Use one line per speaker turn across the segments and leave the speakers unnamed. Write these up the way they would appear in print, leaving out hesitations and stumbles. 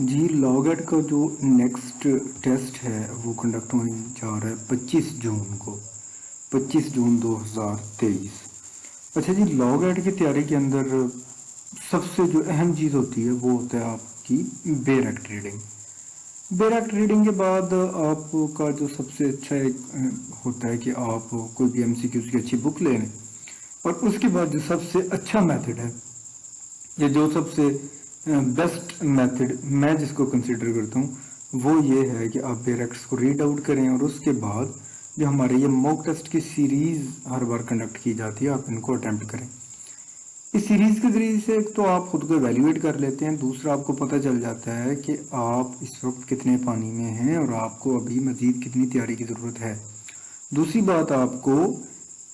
जी लॉगएट का जो next test है वो कंडक्ट होने जा रहा है 25 जून को, 25 जून 2023। अच्छा जी, लॉगएट की तैयारी के अंदर सबसे जो अहम चीज़ होती है वो होता है आपकी बेर एक्ट रीडिंग। बेर एक्ट रीडिंग के बाद आपका जो सबसे अच्छा एक होता है कि आप कोई भी एमसीक्यूज़ की अच्छी बुक ले लें, और उसके बाद जो सबसे अच्छा मेथड है या जो सबसे बेस्ट मेथड मैं जिसको कंसिडर करता हूँ वो ये है कि आप बेरेक्ट्स को रीड आउट करें, और उसके बाद जो हमारे ये मॉक टेस्ट की सीरीज़ हर बार कंडक्ट की जाती है आप इनको अटेम्प्ट करें। इस सीरीज़ के ज़रिए से एक तो आप खुद को एवेल्यूएट कर लेते हैं, दूसरा आपको पता चल जाता है कि आप इस वक्त कितने पानी में हैं और आपको अभी मज़ीद कितनी तैयारी की ज़रूरत है। दूसरी बात आपको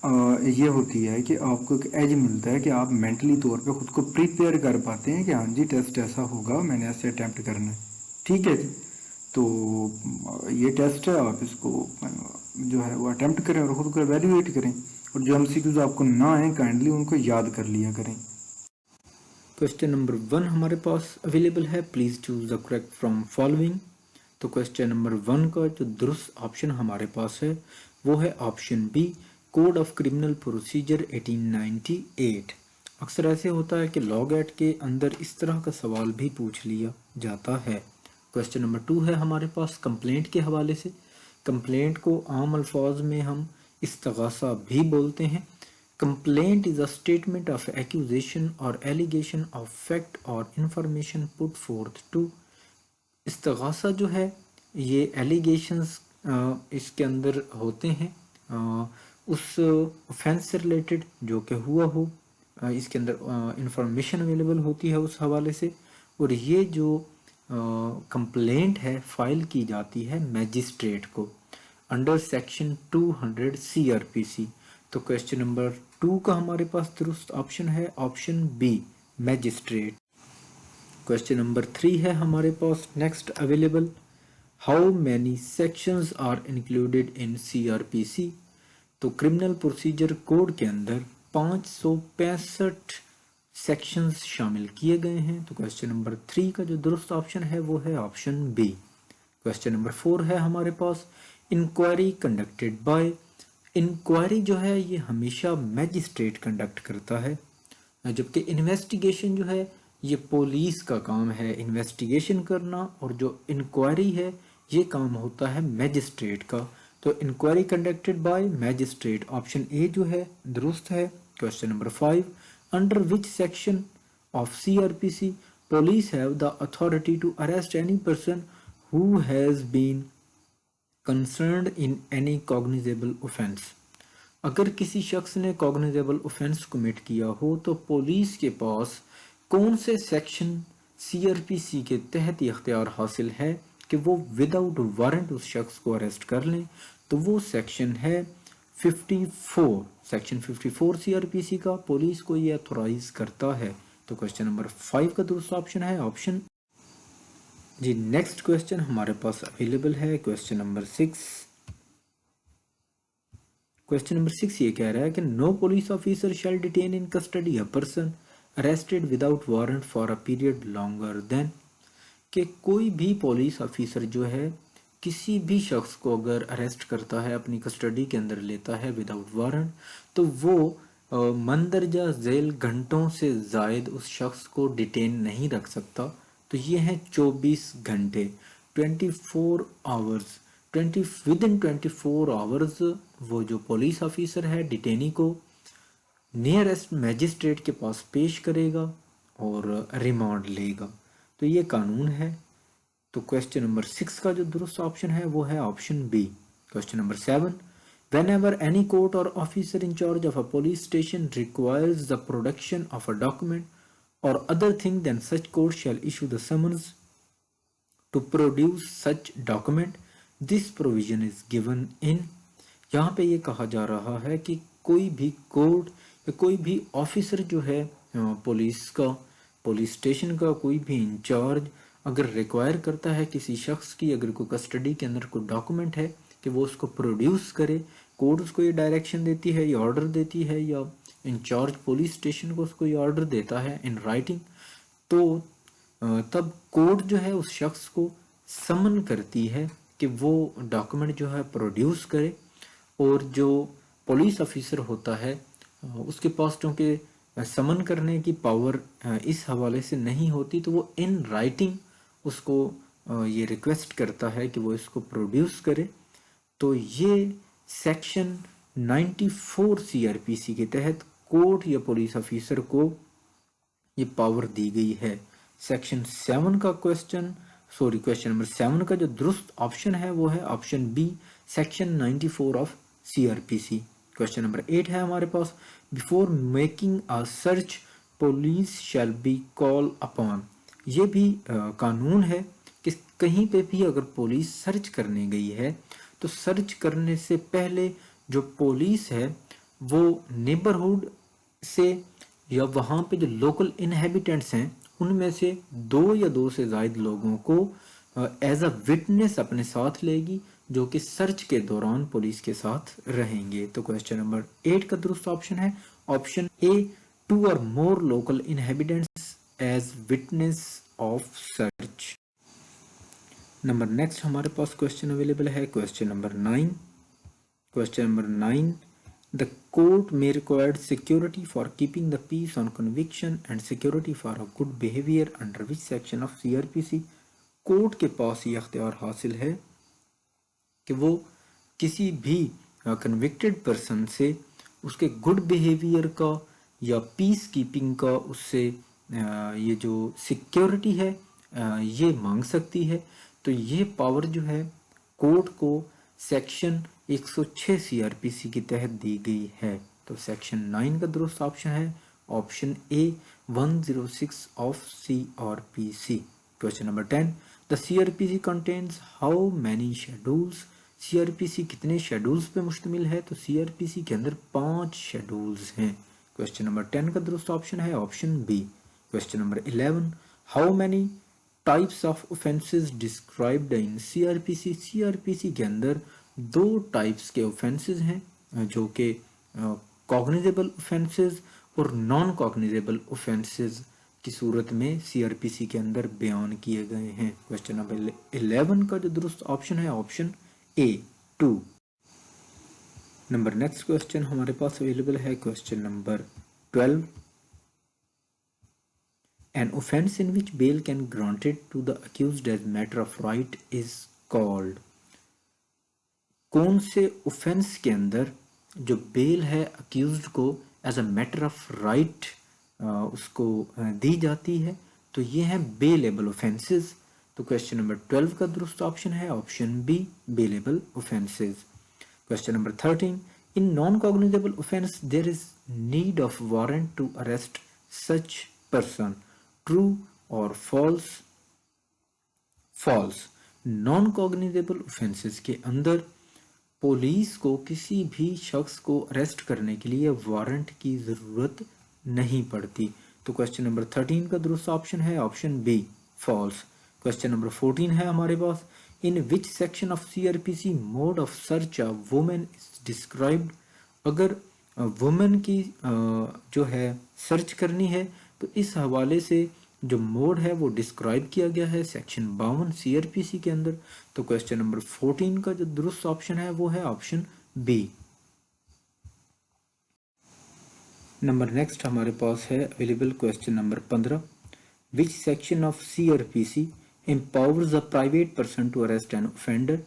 ये होती है कि आपको एक एज मिलता है कि आप मेंटली तौर पे खुद को प्रिपेयर कर पाते हैं कि हाँ जी टेस्ट ऐसा होगा, मैंने ऐसे अटैम्प्ट करना है। ठीक है जी। तो ये टेस्ट है, आप इसको जो है वो अटैम्प्ट करें और ख़ुद को एवेल्यूएट करें, और जो एमसीक्यूज आपको ना आए काइंडली उनको याद कर लिया करें।
क्वेश्चन नंबर 1 हमारे पास अवेलेबल है, please choose the correct from following. तो क्वेश्चन नंबर 1 का जो दुरुस्त ऑप्शन हमारे पास है वो है option B, code of criminal procedure 1898। अक्सर ऐसे होता है कि लॉग एक्ट के अंदर इस तरह का सवाल भी पूछ लिया जाता है। क्वेश्चन नंबर 2 है हमारे पास कंप्लेंट के हवाले से। कंप्लेंट को आम अल्फाज में हम इस्तगासा भी बोलते हैं। Complaint is a statement of accusation or allegation of fact or information put forth to। इस्तगासा जो है ये एलिगेशंस इसके अंदर होते हैं उस ऑफेंस से रिलेटेड जो कि हुआ हो, इसके अंदर इंफॉर्मेशन अवेलेबल होती है उस हवाले से, और ये जो कंप्लेंट है फाइल की जाती है मैजिस्ट्रेट को अंडर सेक्शन 200 सीआरपीसी। तो क्वेश्चन नंबर 2 का हमारे पास दुरुस्त ऑप्शन है option B, magistrate. Question number 3 है हमारे पास next available, how many sections are included in CrPC. तो क्रिमिनल प्रोसीजर कोड के अंदर 565 सेक्शंस शामिल किए गए हैं। तो क्वेश्चन नंबर 3 का जो दुरुस्त ऑप्शन है वो है ऑप्शन बी। क्वेश्चन नंबर 4 है हमारे पास, इंक्वायरी कंडक्टेड बाय। इंक्वायरी जो है ये हमेशा मैजिस्ट्रेट कंडक्ट करता है, जबकि इन्वेस्टिगेशन जो है ये पुलिस का काम है इन्वेस्टिगेशन करना, और जो इंक्वायरी है ये काम होता है मैजिस्ट्रेट का। तो inquiry conducted by magistrate option A जो है दुरुस्त है। Question number 5, under which section of CrPC police have the authority to arrest any person who has been concerned in any cognizable offense। अगर किसी शख्स ने कॉग्निजेबल ऑफेंस कमिट किया हो तो पुलिस के पास कौन से सेक्शन सीआरपीसी के तहत इख्तियार हासिल है कि वो विदाउट वारंट उस शख्स को अरेस्ट कर लें। तो वो सेक्शन है 54, सेक्शन 54 सीआरपीसी का पुलिस को ये अथोराइज करता है। तो क्वेश्चन नंबर 5 का दूसरा ऑप्शन है ऑप्शन जी। नेक्स्ट क्वेश्चन हमारे पास अवेलेबल है क्वेश्चन नंबर 6। क्वेश्चन नंबर 6 ये कह रहा है कि no police officer shall detain in custody a person arrested without warrant for a period longer than. कि कोई भी पुलिस ऑफिसर जो है किसी भी शख्स को अगर अरेस्ट करता है अपनी कस्टडी के अंदर लेता है विदाउट वारंट, तो वो मंदरजा झेल घंटों से जायद उस शख्स को डिटेन नहीं रख सकता। तो ये हैं 24 घंटे, 24 आवर्स, 24 आवर्स वो जो पुलिस ऑफिसर है डिटेनी को नियरेस्ट मैजिस्ट्रेट के पास पेश करेगा और रिमांड लेगा। तो ये कानून है। तो क्वेश्चन नंबर 6 का जो दुरुस्त ऑप्शन है वो है option B. Question number 7, whenever any court or officer in charge of a police station requires the production of a document or other thing, then such court shall issue the summons to produce such document। this provision is given in। यहाँ पे ये कहा जा रहा है कि कोई भी कोर्ट या कोई भी ऑफिसर जो है पुलिस का, पुलिस स्टेशन का कोई भी इंचार्ज अगर रिक्वायर करता है किसी शख्स की, अगर कोई कस्टडी के अंदर कोई डॉक्यूमेंट है कि वो उसको प्रोड्यूस करे, कोर्ट उसको ये डायरेक्शन देती है या ऑर्डर देती है या इंचार्ज पुलिस स्टेशन को उसको ये ऑर्डर देता है इन राइटिंग, तो तब कोर्ट जो है उस शख्स को समन करती है कि वो डॉक्यूमेंट जो है प्रोड्यूस करे, और जो पुलिस ऑफिसर होता है उसके पास चूँकि समन करने की पावर इस हवाले से नहीं होती, तो वो इन राइटिंग उसको ये रिक्वेस्ट करता है कि वो इसको प्रोड्यूस करे। तो ये सेक्शन 94 सीआरपीसी के तहत कोर्ट या पुलिस ऑफिसर को ये पावर दी गई है। सेक्शन 7 का क्वेश्चन नंबर 7 का जो दुरुस्त ऑप्शन है वो है option B, section 94 of CrPC. Question number 8 है हमारे पास, before making a search police shall be call upon. ये भी कानून है कि कहीं पे भी अगर पुलिस सर्च करने गई है तो सर्च करने से पहले जो पुलिस है वो नेबरहुड से या वहाँ पे जो लोकल इनहेबिटेंट्स हैं उनमें से 2 या 2 से ज़ायद लोगों को एज अ विटनेस अपने साथ लेगी, जो कि सर्च के दौरान पुलिस के साथ रहेंगे। तो क्वेश्चन नंबर 8 का दुरुस्त ऑप्शन है option A, 2 or more local inhabitants as witness of search. Number next हमारे पास क्वेश्चन अवेलेबल है question number 9। Question number 9, the court may require security for keeping the peace on conviction and security for a good behavior under which section of CRPC। Court के पास ये अख्तियार हासिल है कि वो किसी भी कन्विक्टेड पर्सन से उसके गुड बिहेवियर का या पीस कीपिंग का उससे ये जो सिक्योरिटी है ये मांग सकती है। तो ये पावर जो है कोर्ट को सेक्शन 106 सीआरपीसी के तहत दी गई है। तो सेक्शन 9 का दुरुस्त ऑप्शन है option A, 106 of CrPC. Question number 10, the CrPC contains how many schedules. CrPC कितने शेड्यूल्स पे मुश्तमिल है? तो सीआरपीसी के अंदर 5 शेड्यूल्स हैं। क्वेश्चन नंबर 10 का दुरुस्त ऑप्शन है option B. Question number 11, how many types of offences described in CrPC. CrPC के अंदर 2 टाइप्स के ऑफेंसेस हैं जो कि कॉग्निजेबल ऑफेंसेस और नॉन कॉग्निजेबल ऑफेंसेस की सूरत में सीआरपीसी के अंदर बयान किए गए हैं। क्वेश्चन नंबर 11 का जो दुरुस्त ऑप्शन है option A, 2। Number next question हमारे पास अवेलेबल है question number 12, an offense in which bail can granted to the accused as matter of right is called। कौन से ऑफेंस के अंदर जो बेल है अक्यूज्ड को as a matter of right उसको दी जाती है, तो ये हैं बेलेबल ऑफेंसेस। तो क्वेश्चन नंबर 12 का दुरुस्त ऑप्शन है option B, bailable offences. Question number 13, in non cognizable offence there is need of warrant to arrest such person, true or false? False. Non cognizable offences के अंदर police को किसी भी शख्स को अरेस्ट करने के लिए वारंट की ज़रूरत नहीं पड़ती। तो क्वेश्चन नंबर 13 का दुरुस्त ऑप्शन है option B, false. Question number 14 है हमारे पास, in which section of CrPC mode of search a women is described. अगर वुमेन की जो है सर्च करनी है तो इस हवाले से जो मोड है वो डिस्क्राइब किया गया है सेक्शन 52 सीआरपीसी के अंदर। तो क्वेश्चन नंबर 14 का जो दुरुस्त ऑप्शन है वो है ऑप्शन बी। नंबर नेक्स्ट हमारे पास है available question number 15, which section of CrPC empowers a private person to arrest an offender.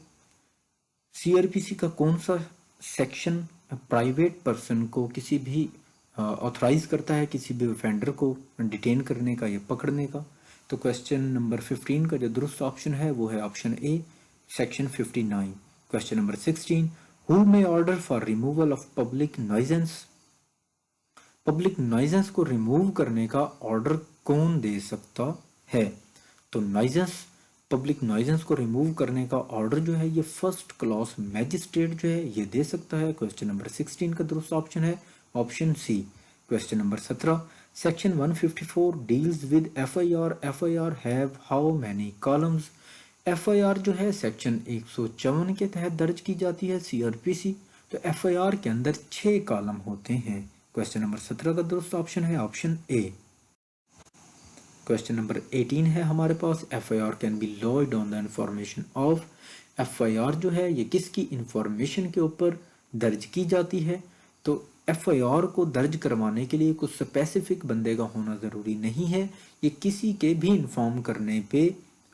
CrPC का कौन सा सेक्शन प्राइवेट पर्सन को किसी भी ऑथराइज करता है किसी भी ऑफेंडर को डिटेन करने का या पकड़ने का? तो क्वेश्चन नंबर 15 का जो दुरुस्त ऑप्शन है वो है option A, section 59। Question number 16, who may order for removal of public nuisance. Public nuisance को रिमूव करने का ऑर्डर कौन दे सकता है? तो नॉइजेंस, पब्लिक नॉइजेंस को रिमूव करने का ऑर्डर जो है ये फर्स्ट क्लास मैजिस्ट्रेट जो है ये दे सकता है। क्वेश्चन नंबर 16 का दुरुस्त ऑप्शन है option C. Question number 17, section 154 deals with FIR. FIR have how many columns. FIR जो है सेक्शन 154 के तहत दर्ज की जाती है सीआरपीसी। तो एफआईआर के अंदर 6 कॉलम होते हैं। क्वेश्चन नंबर 17 का दुरुस्त ऑप्शन है ऑप्शन ए। क्वेश्चन नंबर 18 है हमारे पास, FIR can be Lloyd on the information of. FIR जो है ये किसकी इंफॉर्मेशन के ऊपर दर्ज की जाती है? तो FIR को दर्ज करवाने के लिए कुछ स्पेसिफिक बंदे का होना ज़रूरी नहीं है, ये किसी के भी इन्फॉर्म करने पे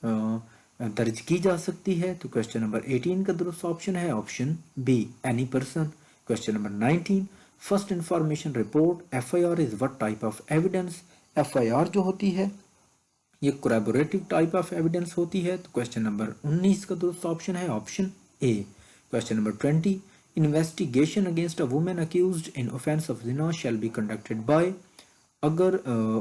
दर्ज की जा सकती है। तो क्वेश्चन नंबर 18 का दुरुस्त ऑप्शन है option B, any person. Question number 19, first information report FIR is what type of evidence. FIR जो होती है ये कोलैबोरेटिव टाइप ऑफ एविडेंस होती है। तो क्वेश्चन नंबर 19 का दुरुस्त ऑप्शन है option A. Question number 20, investigation against a women accused in offence of Jinnah shall be conducted by. अगर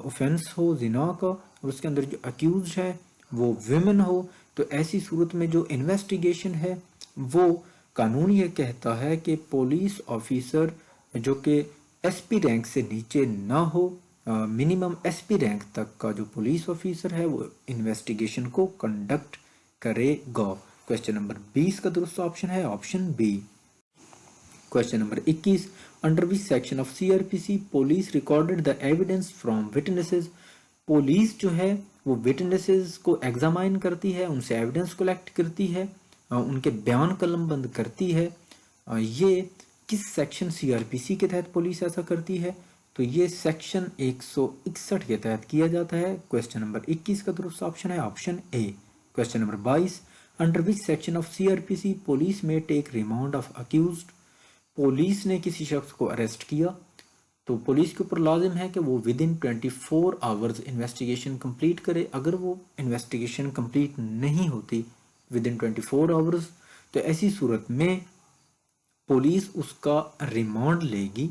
ऑफेंस हो जिना का और उसके अंदर जो अक्यूज है वो विमेन हो, तो ऐसी सूरत में जो इन्वेस्टिगेशन है वो कानून ये कहता है कि पुलिस ऑफिसर जो कि SP रैंक से नीचे ना हो, मिनिमम SP रैंक तक का जो पुलिस ऑफिसर है वो इन्वेस्टिगेशन को कंडक्ट करेगा। क्वेश्चन नंबर 20 का दुरुस्त ऑप्शन है option B. Question number 21, under which section of CRPC police recorded the evidence from witnesses. Police जो है वो विटनेसेस को एग्जामाइन करती है, उनसे एविडेंस कलेक्ट करती है, उनके बयान कलमबंद करती है। ये किस सेक्शन CRPC के तहत पुलिस ऐसा करती है? तो ये सेक्शन 161 के तहत किया जाता है। क्वेश्चन नंबर 21 का दुरुस्त ऑप्शन है option A. Question number 22, under which section of CRPC police may take remand of accused. Police ने किसी शख्स को अरेस्ट किया तो पुलिस के ऊपर लाजिम है कि वो with in 24 hours investigation complete करे। अगर वो इन्वेस्टिगेशन कंप्लीट नहीं होती विद इन 24 आवर्स, तो ऐसी सूरत में पुलिस उसका रिमांड लेगी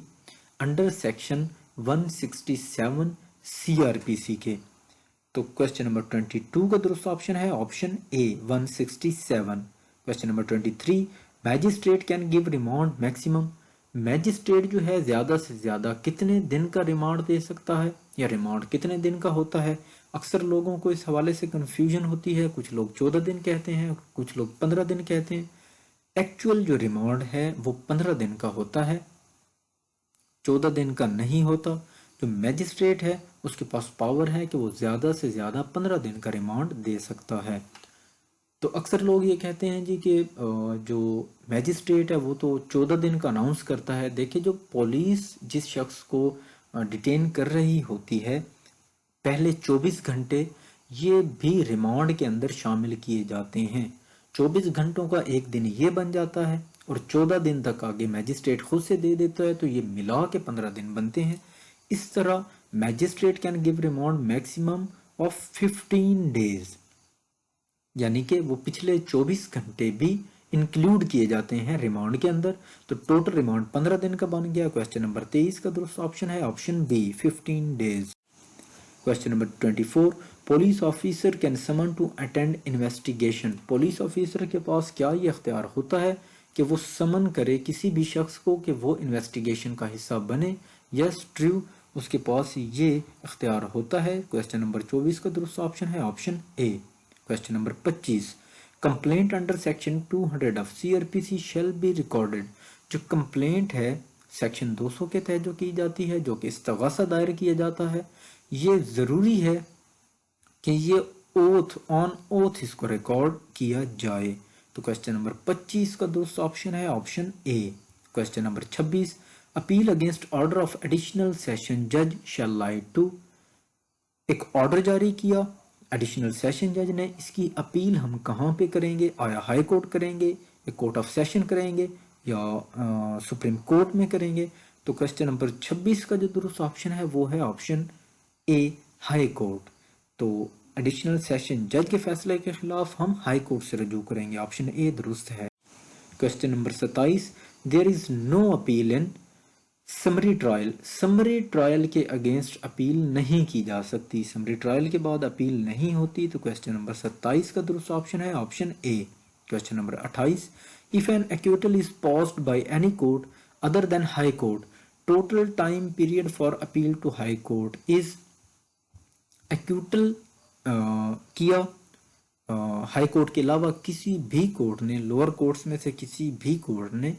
अंडर सेक्शन 167 CRPC के। तो क्वेश्चन नंबर 22 का दुरुस्त ऑप्शन है option A 167। Question number 23, magistrate can give remand maximum. Magistrate जो है ज़्यादा से ज़्यादा कितने दिन का रिमांड दे सकता है, या रिमांड कितने दिन का होता है? अक्सर लोगों को इस हवाले से कन्फ्यूजन होती है, कुछ लोग 14 दिन कहते हैं, कुछ लोग 15 दिन कहते हैं। एक्चुअल जो रिमांड है वो 15 दिन का होता है, 14 दिन का नहीं होता। जो मैजिस्ट्रेट है उसके पास पावर है कि वो ज़्यादा से ज़्यादा 15 दिन का रिमांड दे सकता है। तो अक्सर लोग ये कहते हैं जी कि जो मैजिस्ट्रेट है वो तो 14 दिन का अनाउंस करता है। देखिए, जो पुलिस जिस शख्स को डिटेन कर रही होती है, पहले 24 घंटे ये भी रिमांड के अंदर शामिल किए जाते हैं। 24 घंटों का एक दिन ये बन जाता है और 14 दिन तक आगे मैजिस्ट्रेट खुद से दे देता है, तो ये मिला के 15 दिन बनते हैं। इस तरह magistrate can give remand maximum of 15 days, यानी कि वो पिछले 24 घंटे भी इंक्लूड किए जाते हैं रिमांड के अंदर। तो टोटल रिमांड 15 दिन का बन गया। क्वेश्चन नंबर 23 का दुरुस्त ऑप्शन है option B 15 days. Question number 24, police officer can summon to attend investigation. Police officer के पास क्या ये अख्तियार होता है कि वो समन करे किसी भी शख्स को कि वो इन्वेस्टिगेशन का हिस्सा बने? यस, ट्रू, उसके पास ये अख्तियार होता है। क्वेश्चन नंबर 24 का दुरुस्त ऑप्शन है option A. Question number 25, complaint under section 200 of CRPC shall be recorded. जो कंप्लेंट है सेक्शन 200 के तहत जो की जाती है, जो कि इस्तगासा दायर किया जाता है, ये ज़रूरी है कि ये ओथ ऑन ओथ इसको रिकॉर्ड किया जाए। तो क्वेश्चन नंबर 25 का दुरुस्त ऑप्शन है option A. Question number 26, appeal against order of additional session जज शैल लाइड टू। एक ऑर्डर जारी किया एडिशनल सेशन जज ने, इसकी अपील हम कहाँ पे करेंगे? आया हाई कोर्ट करेंगे, या कोर्ट ऑफ सेशन करेंगे, या सुप्रीम कोर्ट में करेंगे? तो क्वेश्चन नंबर 26 का जो दुरुस्त ऑप्शन है वो है ऑप्शन ए, हाई कोर्ट। तो एडिशनल सेशन जज के फैसले के खिलाफ हम हाई कोर्ट से रजू करेंगे, ऑप्शन ए दुरुस्त है। Question number 27, there is no appeal in summary trial. Summary trial के अगेंस्ट अपील नहीं की जा सकती, समरी ट्रायल के बाद अपील नहीं होती। तो क्वेश्चन नंबर 27 का दुरुस्त ऑप्शन है option A. Question number 28, if an acquittal is passed by any court other than high court, total time period for appeal to high court is. Acquittal किया high court के अलावा किसी भी court ने, lower courts में से किसी भी कोर्ट ने,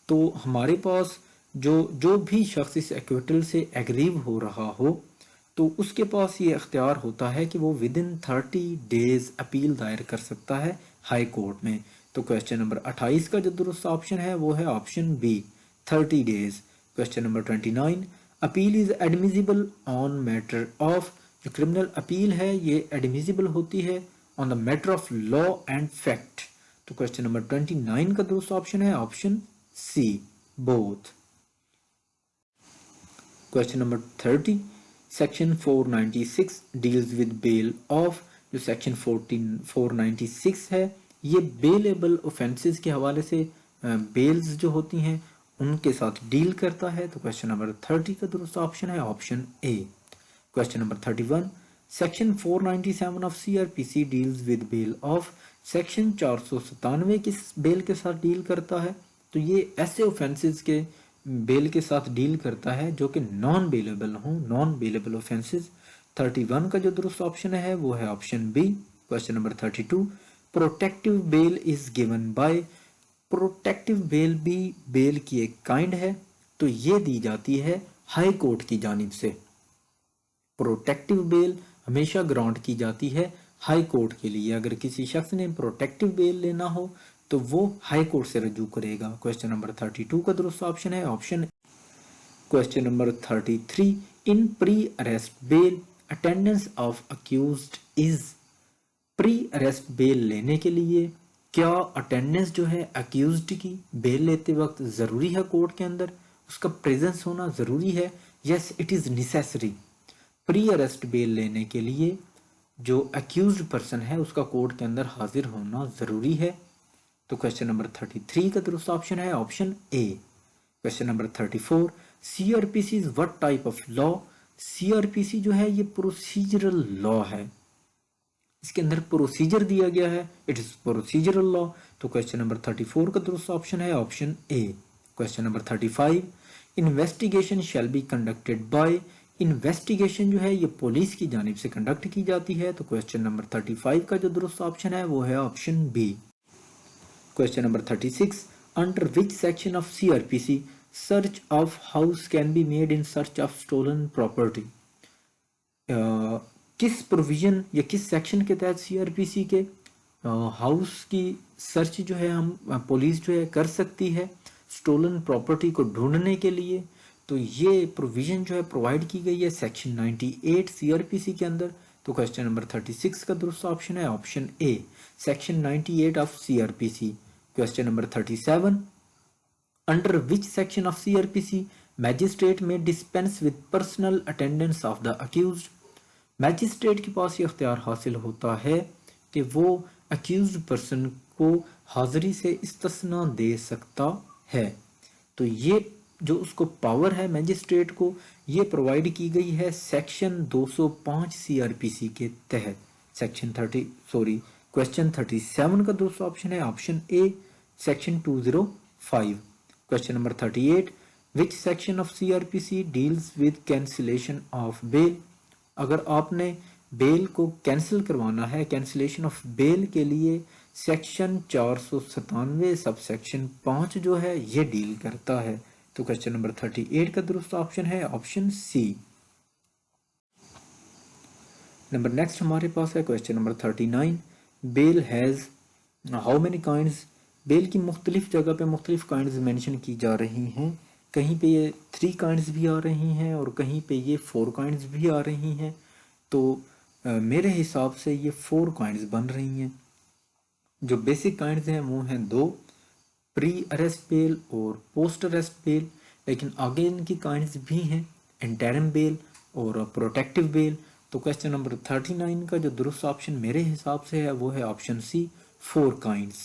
तो हमारे पास जो भी शख्स इस एक्विटल से एग्रीव हो रहा हो, तो उसके पास ये अख्तियार होता है कि वो विद इन 30 डेज अपील दायर कर सकता है हाई कोर्ट में। तो क्वेश्चन नंबर 28 का जो दुरुस्त ऑप्शन है वो है option B 30 days. Question number 29, appeal is admissible on matter of, जो क्रिमिनल अपील है ये एडमिजिबल होती है on the matter of law and fact. तो क्वेश्चन नंबर 29 का दुरुस्त ऑप्शन है option C both. Question number 30, section 496 deals with bail of, जो सेक्शन 496 है ये बेलेबल ऑफेंसेस के हवाले से बेल्स जो होती हैं उनके साथ डील करता है। तो क्वेश्चन नंबर 30 का दुरुस्त ऑप्शन है option A. Question number 31, section 497 of CrPC deals with bail of, section 497 किस बेल के साथ डील करता है? तो ये ऐसे ऑफेंसेस के बेल के साथ डील करता है जो कि नॉन बेलेबल हों, नॉन बेलेबल ऑफेंसेस। 31 का जो दुरुस्त ऑप्शन है वो है option B. Question number 32, protective bail is given by, protective bail भी बेल की एक काइंड है, तो ये दी जाती है हाई कोर्ट की जानिब से। प्रोटेक्टिव बेल हमेशा ग्रांट की जाती है हाई कोर्ट के लिए। अगर किसी शख्स ने प्रोटेक्टिव बेल लेना हो तो वो हाई कोर्ट से रजू करेगा। क्वेश्चन नंबर 32 का दुरुस्त ऑप्शन है option. Question number 33, in pre arrest bell attendance of accused is, pre arrest bell लेने के लिए क्या अटेंडेंस जो है अक्यूज्ड की बेल लेते वक्त ज़रूरी है? कोर्ट के अंदर उसका प्रेजेंस होना ज़रूरी है। Yes it is necessary. Pre arrest bell लेने के लिए जो अक्यूज्ड पर्सन है उसका कोर्ट के अंदर हाजिर होना ज़रूरी है। तो क्वेश्चन नंबर 33 का दुरुस्त ऑप्शन है option A. Question number 34, CrPC is what type of law, CrPC जो है ये प्रोसीजरल लॉ है, इसके अंदर प्रोसीजर दिया गया है, इट इज प्रोसीजरल लॉ। तो क्वेश्चन नंबर 34 का दुरुस्त ऑप्शन है option A. Question number 35, investigation shall be conducted by, investigation जो है ये पुलिस की जानिब से कंडक्ट की जाती है। तो क्वेश्चन नंबर 35 का जो दुरुस्त ऑप्शन है वो है option B. Question number 36, under which section of CrPC search of house can be made in search of stolen property, किस प्रोविजन या किस सेक्शन के तहत सीआरपीसी के हाउस की सर्च जो है हम पुलिस जो है कर सकती है स्टोलन प्रॉपर्टी को ढूंढने के लिए? तो ये प्रोविजन जो है प्रोवाइड की गई है सेक्शन 98 सीआरपीसी के अंदर। तो क्वेश्चन नंबर 36 का दुरुस्त ऑप्शन है option A, section 98 of CrPC. Question number 37, under which section of CrPC magistrate may dispense with personal attendance of the accused, magistrate के पास ये अख्तियार हासिल होता है कि वो अक्यूज्ड पर्सन को हाजिरी से इस्तिस्ना दे सकता है। तो ये जो उसको पावर है मैजिस्ट्रेट को ये प्रोवाइड की गई है सेक्शन 205 सीआरपीसी के तहत। सेक्शन 30 सॉरी क्वेश्चन 37 का दूसरा ऑप्शन है option A, section 205। Question number 38, which section of CrPC deals with cancellation of bail, अगर आपने बेल को कैंसिल करवाना है, कैंसिलेशन ऑफ बेल के लिए सेक्शन 497 सब सेक्शन 5 जो है ये डील करता है। तो क्वेश्चन नंबर 38 का दुरुस्त ऑप्शन है ऑप्शन सी। नंबर नेक्स्ट हमारे पास है question number 39, bail has how many kinds, bail की मुख्तलिफ जगह पे मुख्तलिफ काइंड्स मेंशन की जा रही हैं। कहीं पे ये 3 काइंड्स भी आ रही हैं और कहीं पे ये 4 काइंड्स भी आ रही हैं। तो मेरे हिसाब से ये 4 काइंड्स बन रही हैं। जो बेसिक काइंड्स हैं वो हैं 2, प्री अरेस्ट बेल और पोस्ट अरेस्ट बेल, लेकिन आगे इनकी काइंड्स भी हैं इंटरिम बेल और प्रोटेक्टिव बेल। तो क्वेश्चन नंबर 39 का जो दुरुस्त ऑप्शन मेरे हिसाब से है वो है option C, 4 kinds.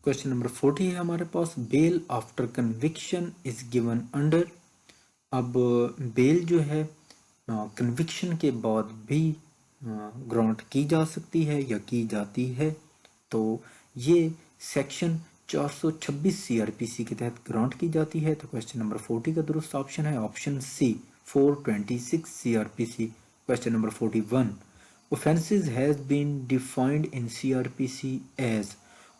Question number 40 है हमारे पास, bail after conviction is given under, अब बेल जो है कन्विक्शन के बाद भी ग्रांट की जा सकती है या की जाती है। तो ये सेक्शन 426 सीआरपीसी के तहत ग्रांट की जाती है। तो क्वेश्चन नंबर 40 का दुरुस्त ऑप्शन है option C, 426 CrPC. Question number 41, offences has been defined in CrPC as,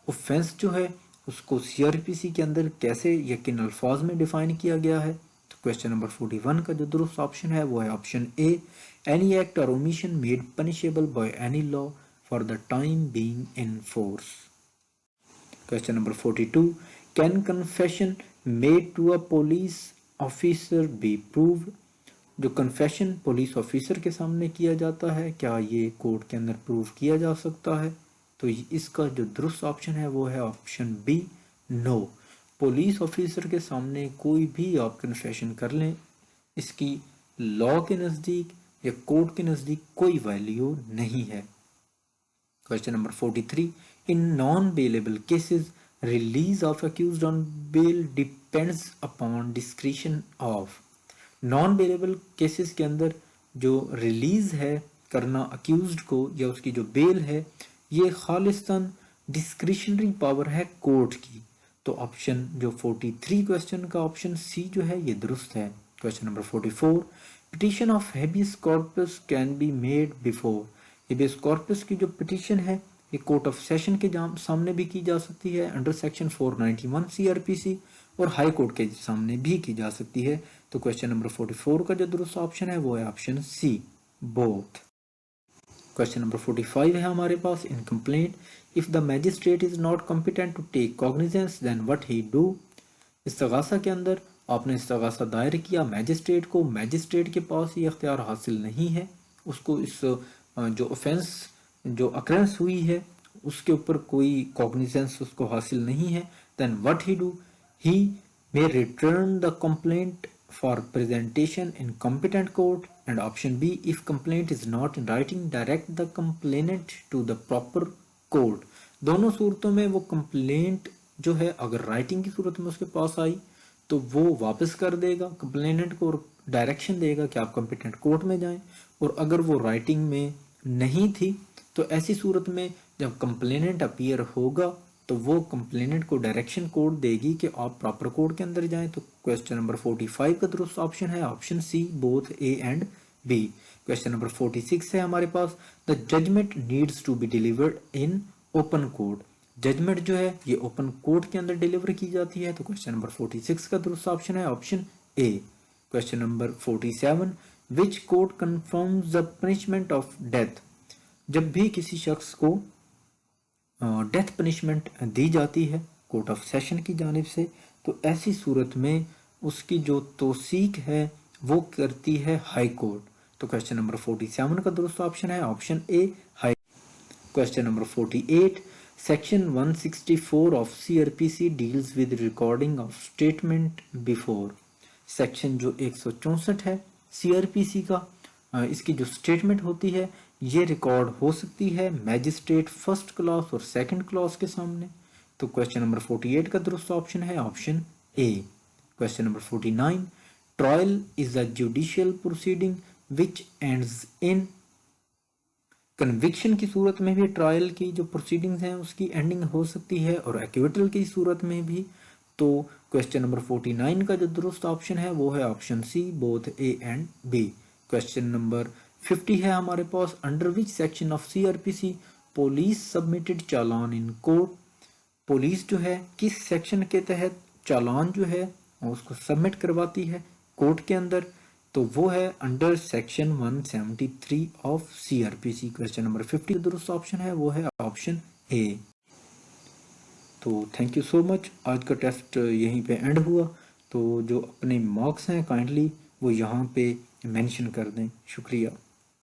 offence जो है उसको सीआरपीसी के अंदर कैसे या किन अल्फाज में डिफाइन किया गया है? तो क्वेश्चन नंबर 41 का जो दुरुस्त ऑप्शन है वो है ऑप्शन ए, एनी एक्ट और omission made punishable by any law for the time being in force. Question number 42, can confession made to a police officer be proved. जो कन्फेशन पुलिस ऑफिसर के सामने किया जाता है, क्या ये कोर्ट के अंदर प्रूव किया जा सकता है? तो इसका जो दुरुस्त ऑप्शन है वो है option B, no. Police officer के सामने कोई भी आप कन्फेशन कर लें, इसकी लॉ के नज़दीक या कोर्ट के नज़दीक कोई वैल्यू नहीं है। Question number 43, in non bailable cases release of accused on bail depends upon discretion of. Non bailable cases के अंदर जो रिलीज है करना अक्यूज्ड को या उसकी जो बेल है, ये खालिस्तान डिस्क्रिशनरी पावर है कोर्ट की। तो ऑप्शन जो 43 क्वेश्चन का ऑप्शन सी जो है ये दुरुस्त है। Question number 44, petition of habeas corpus can be made before. Habeas corpus की जो पिटिशन है ये कोर्ट ऑफ सेशन के सामने भी की जा सकती है अंडर सेक्शन 491 सीआरपीसी, और हाई कोर्ट के सामने भी की जा सकती है। तो क्वेश्चन नंबर 44 का जो दुरुस्त ऑप्शन है वो है option C, both. Question number 45 है हमारे पास, in complaint if the magistrate is not competent to take cognizance then what he do. इस्तगासा के अंदर आपने इस्तगासा दायर किया मैजिस्ट्रेट को, मैजिस्ट्रेट के पास ये अख्तियार हासिल नहीं है, उसको इस जो ऑफेंस जो अक्रेंस हुई है उसके ऊपर कोई कॉग्निजेंस उसको हासिल नहीं है, then what he do, he may return the complaint for presentation in competent court, and option B, if complaint is not in writing, direct the complainant to the proper court। दोनों सूरतों में वो complaint जो है अगर writing की सूरत में उसके पास आई तो वो वापस कर देगा कंप्लेनेंट को और डायरेक्शन देगा कि आप कॉम्पिटेंट कोर्ट में जाएं, और अगर वो राइटिंग में नहीं थी तो ऐसी सूरत में जब कंप्लेनेंट अपीयर होगा तो वो कंप्लेनेंट को डायरेक्शन कोड देगी कि आप प्रॉपर कोड के अंदर जाएं। तो क्वेश्चन नंबर 45 का दुरुस्त ऑप्शन है option C, both A and B. Question number 46 है हमारे पास, the judgment needs to be delivered in open court. Judgment जो है ये ओपन कोर्ट के अंदर डिलीवर की जाती है। तो क्वेश्चन नंबर 46 का दुरुस्त ऑप्शन है option A. Question number 47, which court confirms the punishment of death. जब भी किसी शख्स को डेथ पनिशमेंट दी जाती है कोर्ट ऑफ सेशन की जानिब से, तो ऐसी सूरत में उसकी जो तौसीक है वो करती है हाई कोर्ट। तो क्वेश्चन नंबर 47 का दुरुस्त ऑप्शन है option A, high. Question number 48, section 164 of CrPC deals with recording of statement before. Section जो 164 है सीआरपीसी का, इसकी जो स्टेटमेंट होती है ये रिकॉर्ड हो सकती है मैजिस्ट्रेट फर्स्ट क्लास और सेकंड क्लास के सामने। तो क्वेश्चन नंबर 48 का दुरुस्त ऑप्शन है option A. Question number 49, trial is a judicial proceeding which ends in. Conviction की सूरत में भी ट्रायल की जो प्रोसीडिंग्स हैं उसकी एंडिंग हो सकती है, और एक्विटल की सूरत में भी। तो क्वेश्चन नंबर 49 का जो दुरुस्त ऑप्शन है वो है option C, both A and B. Question number 50 है हमारे पास, under which section of CrPC police submitted challan in court. Police जो है किस सेक्शन के तहत चालान जो है उसको सबमिट करवाती है कोर्ट के अंदर, तो वो है under section 173 of CrPC. Question number 50 दुरुस्त ऑप्शन है वो है ऑप्शन ए। तो थैंक यू सो मच, आज का टेस्ट यहीं पे एंड हुआ। तो जो अपने मार्क्स हैं काइंडली वो यहाँ पे मेंशन कर दें, शुक्रिया।